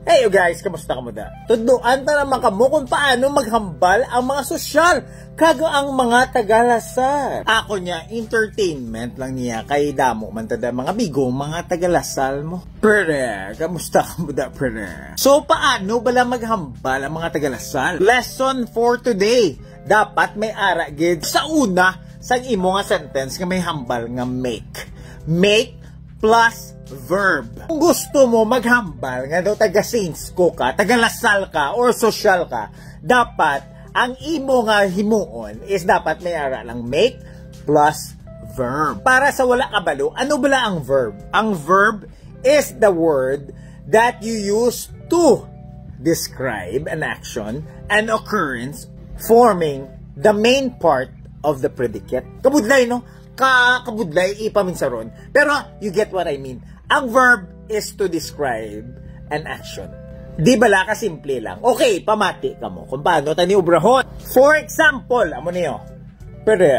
Hey you guys, kamusta ka mo da? Tudloan ta naman kamo kung paano maghambal ang mga sosyal kaga ang mga taga-Lasal. Ako niya, entertainment lang niya kay damo man tada mga bigo, mga taga-Lasal mo. Pero, kamusta ka mo da, pero? So, paano bala maghambal ang mga taga-Lasal? Lesson for today. Dapat may ara gid sa una sa imo nga sentence nga may hambal nga make. Make plus verb. Kung gusto mo maghambal nga daw taga Saints ko ka, taga Lasalle ka, or social ka, dapat ang imo nga himuon is dapat may ara lang make plus verb. Para sa wala kabalo, ano bala ang verb? Ang verb is the word that you use to describe an action, an occurrence, forming the main part of the predicate. Kabudlay, no? Kabudlay, ipaminsaron. Pero, you get what I mean. Ang verb is to describe an action. Di bala ka simple lang. Okay, pamati ka mo kung paano tani ubrahon. For example, amo niyo. Pero,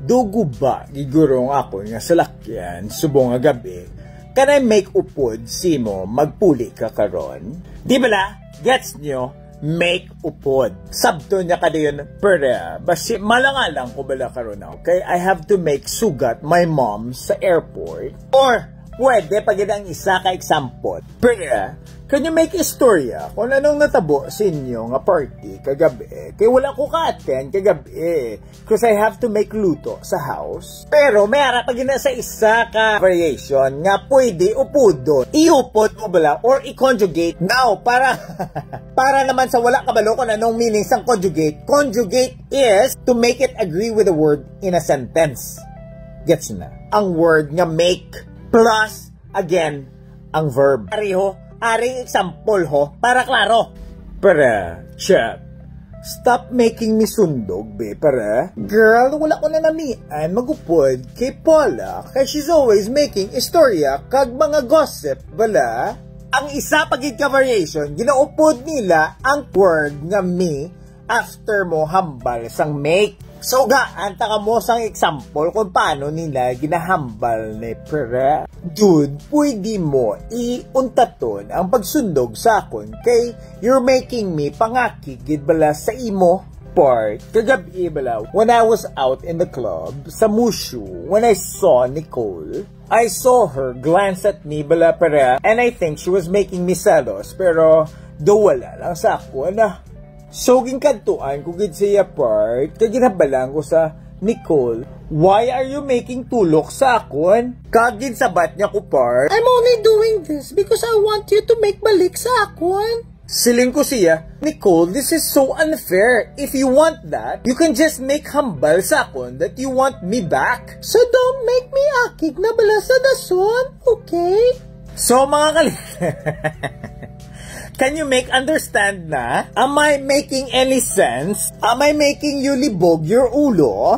dugo ba gigurong ako nga salakyan subong nga gabi kanay make upod simo magpuli ka karon? Di bala? Gets nyo? Make upod. Sabto niya kada yun, pero basi malangalang ko bala karon na, okay? I have to make sugat my mom sa airport. Or, pwede pag ang isa ka example. Pero, can you make istorya kung anong natabo sa inyo nga party kagabi? Kaya wala ko ka-attend kagabi. Because I have to make luto sa house. Pero, may harap pag sa isa ka variation nga pwede upudon. Iupod mo bala or i-conjugate. Now, para naman sa wala kabalo kung anong meaning sang conjugate. Conjugate is to make it agree with the word in a sentence. Gets na? Ang word nga make plus, again, ang verb. Aring example ho, para klaro. Para, check. Stop making me sundog, be, para. Girl, wala ko na namian, magupod kay Paula, kay she's always making istorya kag mga gossip, bala. Ang isa pagid ka variation, ginaupod nila ang word nga me after mo hambal sang make. So anta ka mo sang example kung paano nila ginahambal ni Pera. Dude, pwede mo iuntaton ang pagsundog sa akon kay you're making me pangakigid bala sa imo part. Kagabi bala, when I was out in the club sa Mushu, when I saw Nicole, I saw her glance at me bala Pera, and I think she was making me selos, pero do wala lang sa akon na. So, ginkantuan ko gid siya part, kaya ginabalang ko sa Nicole, why are you making tulok sa akon? Kagin sabat niya ko part, I'm only doing this because I want you to make balik sa akon. Siling ko siya, Nicole, this is so unfair. If you want that, you can just make hambal sa akon that you want me back. So, don't make me akig na bala sa dason, okay? So, mga can you make understand na? Am I making any sense? Am I making you libog your ulo?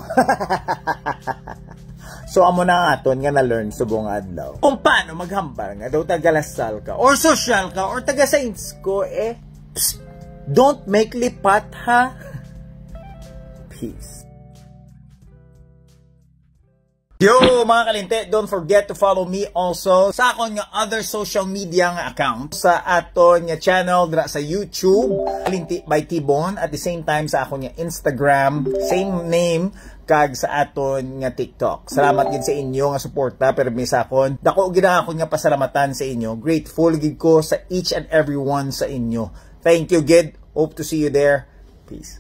So, amo na aton nga na-learn subong adlaw. Kung paano maghambal nga daw taga Lasalle ka, or social ka, or taga Saints ko, psst, don't make lipat ha. Peace. Yo mga kalinte, don't forget to follow me also sa akon nga other social media nga account sa aton nga channel dra sa YouTube, Kalinti by TBON, at the same time sa akon nga Instagram, same name kag sa aton nga TikTok. Salamat gid sa inyo nga suporta pero mi sa akon. Dako gid akon nga pasalamatan sa inyo. Grateful gid ko sa each and every one sa inyo. Thank you gid. Hope to see you there. Peace.